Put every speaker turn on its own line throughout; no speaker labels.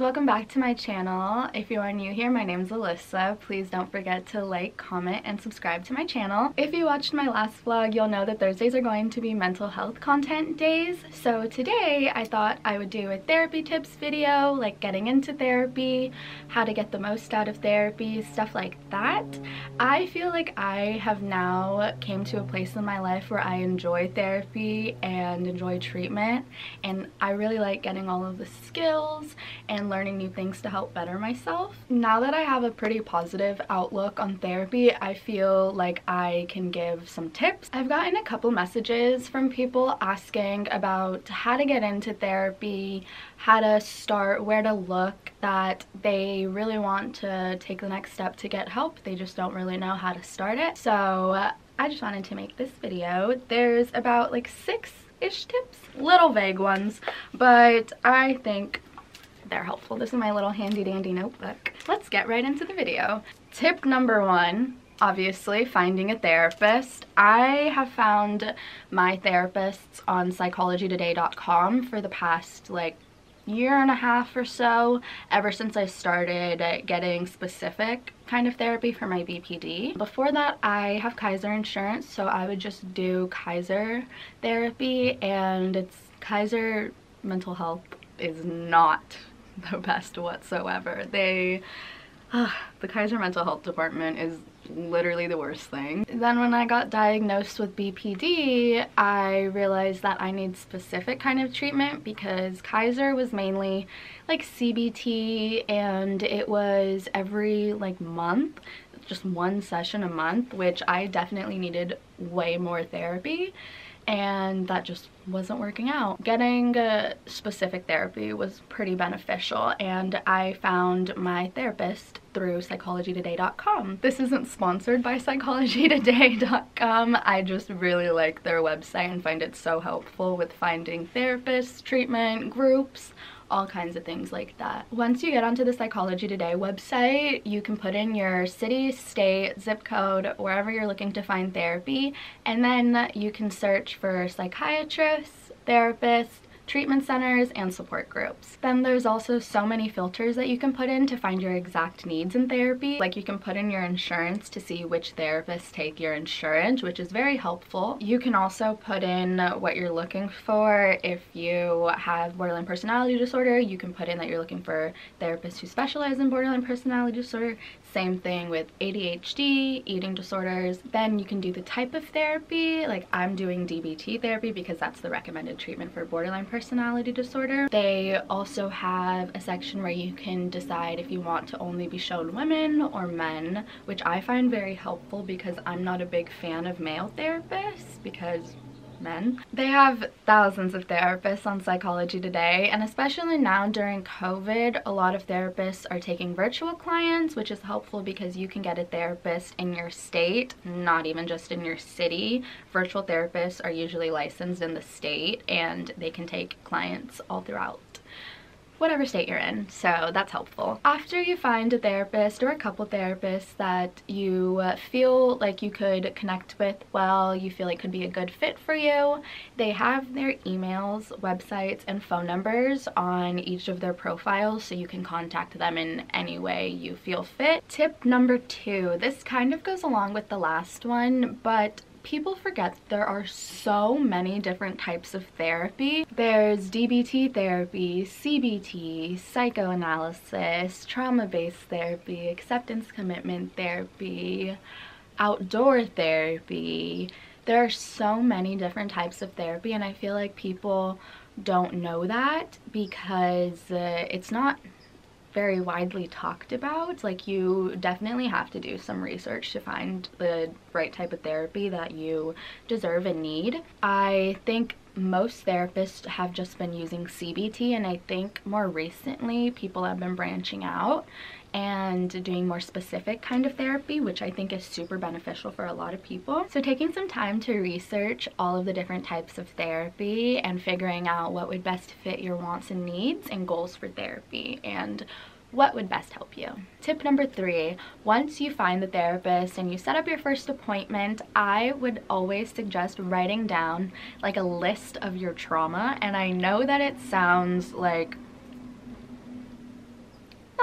welcome back to my channel. If you are new here, my name's Alyssa. Please don't forget to like, comment, and subscribe to my channel. If you watched my last vlog, you'll know that Thursdays are going to be mental health content days. So today I thought I would do a therapy tips video, like getting into therapy, how to get the most out of therapy, stuff like that. I feel like I have now came to a place in my life where I enjoy therapy and enjoy treatment, and I really like getting all of the skills and learning new things to help better myself. Now that I have a pretty positive outlook on therapy, I feel like I can give some tips. I've gotten a couple messages from people asking about how to get into therapy, how to start, where to look, that they really want to take the next step to get help. They just don't really know how to start it. So I just wanted to make this video. There's about like 6-ish tips, little vague ones, but I think they're helpful. This is my little handy dandy notebook. Let's get right into the video. Tip number 1, obviously finding a therapist. I have found my therapists on psychologytoday.com for the past like year and a half or so, ever since I started getting specific kind of therapy for my BPD. Before that, I have Kaiser insurance, so I would just do Kaiser therapy, and it's Kaiser mental health is not the best whatsoever. The Kaiser mental health department is literally the worst thing. Then when I got diagnosed with BPD, I realized that I need specific kind of treatment because Kaiser was mainly like CBT, and it was every like month, just one session a month, which I definitely needed way more therapy, and that just wasn't working out. Getting specific therapy was pretty beneficial, and I found my therapist through psychologytoday.com. This isn't sponsored by psychologytoday.com. I just really like their website and find it so helpful with finding therapists, treatment, groups, all kinds of things like that. Once you get onto the Psychology Today website, you can put in your city, state, zip code, wherever you're looking to find therapy, and then you can search for psychiatrists, therapists, treatment centers, and support groups. Then there's also so many filters that you can put in to find your exact needs in therapy. Like you can put in your insurance to see which therapists take your insurance, which is very helpful. You can also put in what you're looking for. If you have borderline personality disorder, you can put in that you're looking for therapists who specialize in borderline personality disorder. Same thing with ADHD, eating disorders. Then you can do the type of therapy, like I'm doing DBT therapy because that's the recommended treatment for borderline personality disorder. They also have a section where you can decide if you want to only be shown women or men, which I find very helpful because I'm not a big fan of male therapists because men. They have thousands of therapists on Psychology Today, and especially now during COVID, a lot of therapists are taking virtual clients, which is helpful because you can get a therapist in your state, not even just in your city. Virtual therapists are usually licensed in the state, and they can take clients all throughout whatever state you're in, so that's helpful. After you find a therapist or a couple therapists that you feel like you could connect with well, you feel like could be a good fit for you, they have their emails, websites, and phone numbers on each of their profiles, so you can contact them in any way you feel fit. Tip number 2, this kind of goes along with the last one, but people forget there are so many different types of therapy. There's DBT therapy, CBT, psychoanalysis, trauma-based therapy, acceptance commitment therapy, outdoor therapy. There are so many different types of therapy, and I feel like people don't know that because it's not very widely talked about. Like, you definitely have to do some research to find the right type of therapy that you deserve and need. I think most therapists have just been using CBT, and I think more recently people have been branching out and doing more specific kind of therapy, which I think is super beneficial for a lot of people. So taking some time to research all of the different types of therapy and figuring out what would best fit your wants and needs and goals for therapy and what would best help you. Tip number 3, once you find the therapist and you set up your first appointment, I would always suggest writing down like a list of your trauma. And I know that it sounds like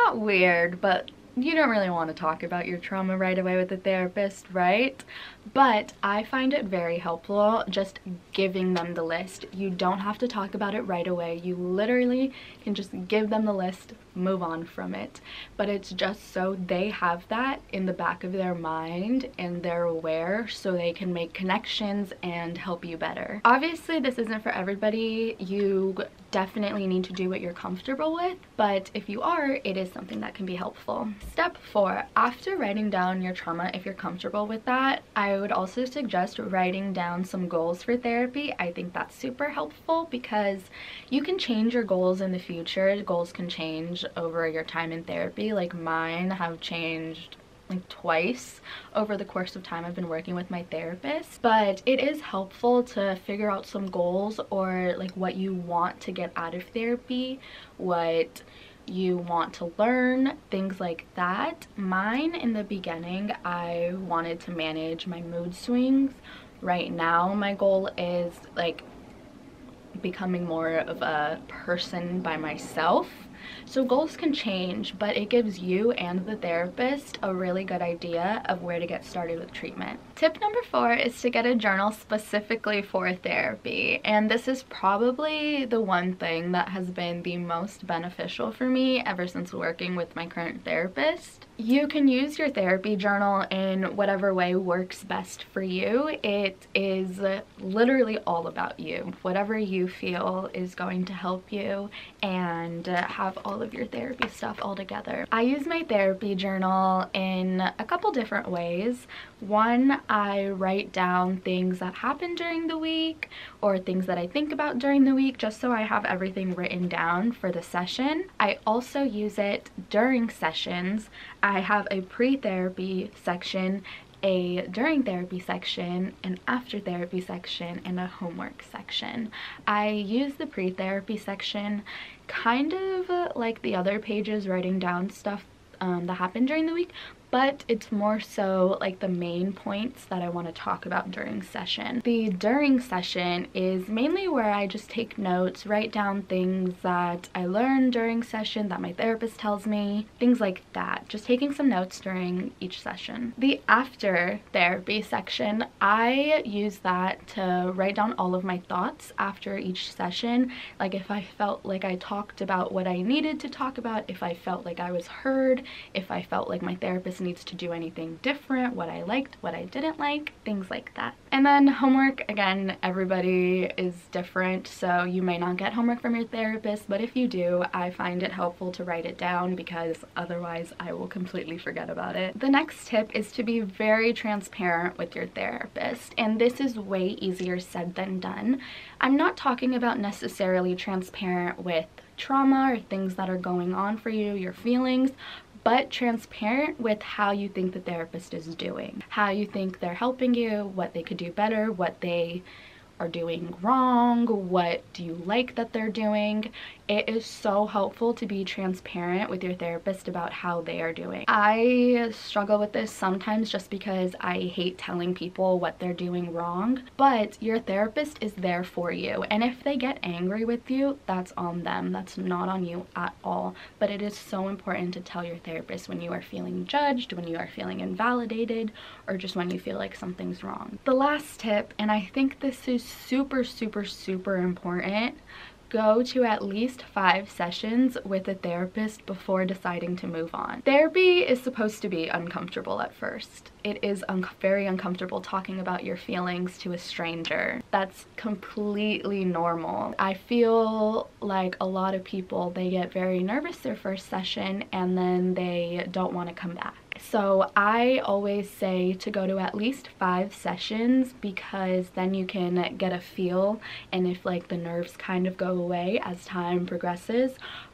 not weird, but you don't really want to talk about your trauma right away with a therapist, right? But I find it very helpful just giving them the list. You don't have to talk about it right away. You literally can just give them the list, move on from it. But it's just so they have that in the back of their mind and they're aware, so they can make connections and help you better. Obviously, this isn't for everybody. You definitely need to do what you're comfortable with, but if you are, it is something that can be helpful. Step 4, after writing down your trauma, if you're comfortable with that, I would also suggest writing down some goals for therapy. I think that's super helpful because you can change your goals in the future. Goals can change over your time in therapy. Like mine have changed like twice over the course of time I've been working with my therapist. But it is helpful to figure out some goals, or like what you want to get out of therapy, what you want to learn, things like that. Mine, in the beginning, I wanted to manage my mood swings. Right now my goal is like becoming more of a person by myself. So goals can change, but it gives you and the therapist a really good idea of where to get started with treatment. Tip number 4 is to get a journal specifically for therapy. And this is probably the one thing that has been the most beneficial for me ever since working with my current therapist. You can use your therapy journal in whatever way works best for you. It is literally all about you. Whatever you feel is going to help you and have all of your therapy stuff all together. I use my therapy journal in a couple different ways. One, I write down things that happen during the week or things that I think about during the week, just so I have everything written down for the session. I also use it during sessions. I have a pre-therapy section, a during therapy section, an after therapy section, and a homework section. I use the pre-therapy section kind of like the other pages, writing down stuff that happened during the week, but it's more so like the main points that I want to talk about during session. The during session is mainly where I just take notes, write down things that I learned during session that my therapist tells me, things like that. Just taking some notes during each session. The after therapy section, I use that to write down all of my thoughts after each session. Like if I felt like I talked about what I needed to talk about, if I felt like I was heard, if I felt like my therapist needs to do anything different, what I liked, what I didn't like, things like that. And then homework, again, everybody is different, so you may not get homework from your therapist, but if you do, I find it helpful to write it down because otherwise I will completely forget about it. The next tip is to be very transparent with your therapist, and this is way easier said than done. I'm not talking about necessarily transparent with trauma or things that are going on for you, your feelings, but transparent with how you think the therapist is doing, how you think they're helping you, what they could do better, what they are doing wrong, what do you like that they're doing. It is so helpful to be transparent with your therapist about how they are doing. I struggle with this sometimes just because I hate telling people what they're doing wrong, but your therapist is there for you, and if they get angry with you, that's on them. That's not on you at all. But it is so important to tell your therapist when you are feeling judged, when you are feeling invalidated, or just when you feel like something's wrong. The last tip, and I think this is super, super, super important, go to at least 5 sessions with a therapist before deciding to move on. Therapy is supposed to be uncomfortable at first. It is very uncomfortable talking about your feelings to a stranger. That's completely normal. I feel like a lot of people, they get very nervous their first session and then they don't want to come back. So I always say to go to at least 5 sessions because then you can get a feel, and if like the nerves kind of go away as time progresses.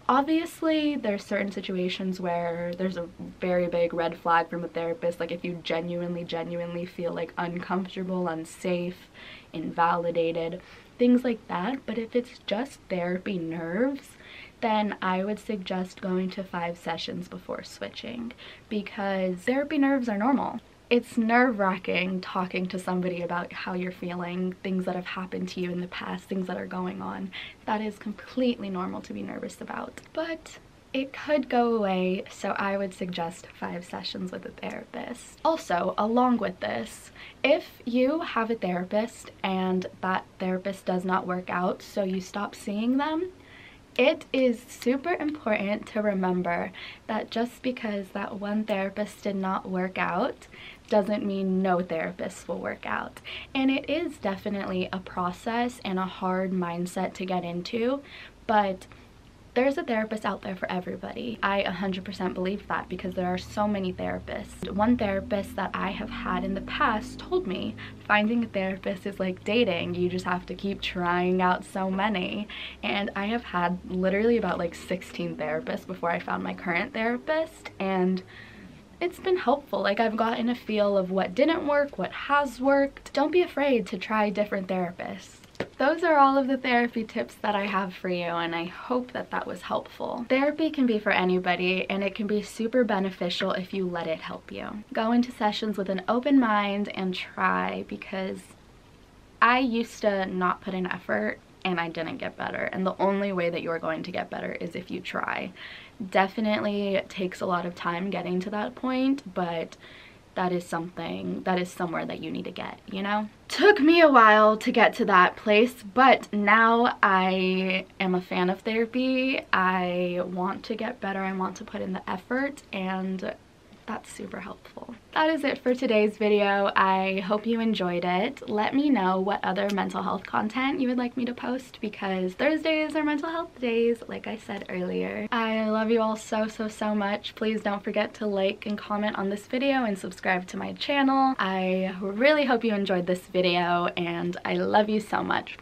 Obviously, there's certain situations where there's a very big red flag from a therapist, like if you genuinely feel like uncomfortable, unsafe, invalidated, things like that. But if it's just therapy nerves, then I would suggest going to 5 sessions before switching, because therapy nerves are normal. It's nerve-wracking talking to somebody about how you're feeling, things that have happened to you in the past, things that are going on. That is completely normal to be nervous about. But it could go away, so I would suggest 5 sessions with a therapist. Also, along with this, if you have a therapist and that therapist does not work out, so you stop seeing them, it is super important to remember that just because that one therapist did not work out doesn't mean no therapists will work out. And it is definitely a process and a hard mindset to get into, but there's a therapist out there for everybody. I 100% believe that because there are so many therapists. One therapist that I have had in the past told me finding a therapist is like dating. You just have to keep trying out so many. And I have had literally about like 16 therapists before I found my current therapist, and it's been helpful. Like, I've gotten a feel of what didn't work, what has worked. Don't be afraid to try different therapists. Those are all of the therapy tips that I have for you, and I hope that that was helpful. Therapy can be for anybody, and it can be super beneficial if you let it help you. Go into sessions with an open mind and try, because I used to not put in effort and I didn't get better, and the only way that you're going to get better is if you try. Definitely takes a lot of time getting to that point, but that is somewhere that you need to get, you know? Took me a while to get to that place, but now I am a fan of therapy. I want to get better, I want to put in the effort, and that's super helpful. That is it for today's video. I hope you enjoyed it. Let me know what other mental health content you would like me to post, because Thursdays are mental health days, like I said earlier. I love you all so much. Please don't forget to like and comment on this video and subscribe to my channel. I really hope you enjoyed this video, and I love you so much.